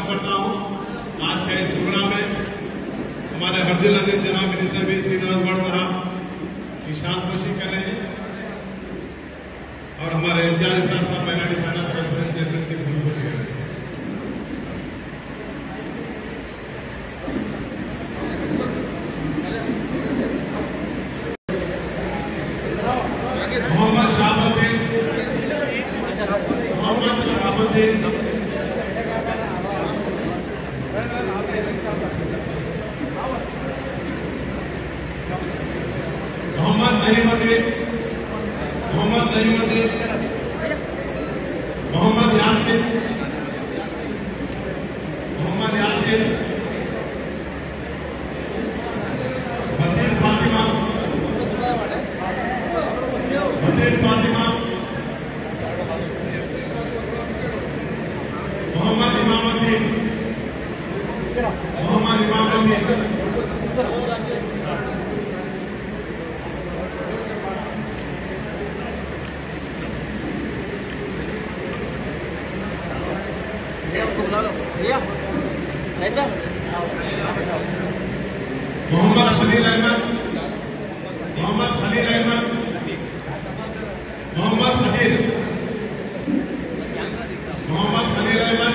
स्वागत करता हूं आज का इस प्रोग्राम में। हमारे हरदिल अजीज जनाब मिनिस्टर बी श्रीनिवास भट्ट साहब निशान कोशिश कर रहे हैं और हमारे इम्तियाज साहब माइनॉरिटी फाइनेंस कॉर्पोरेशन के भूल कर रहे हैं। मोहम्मद शहाबुद्दीन मोहम्मद नईमुद्दीन मोहम्मद यासीन बदील फातिमा मोहम्मद इमामुद्दीन मोहम्मद खलील अहमद मोहम्मद खलील अहमद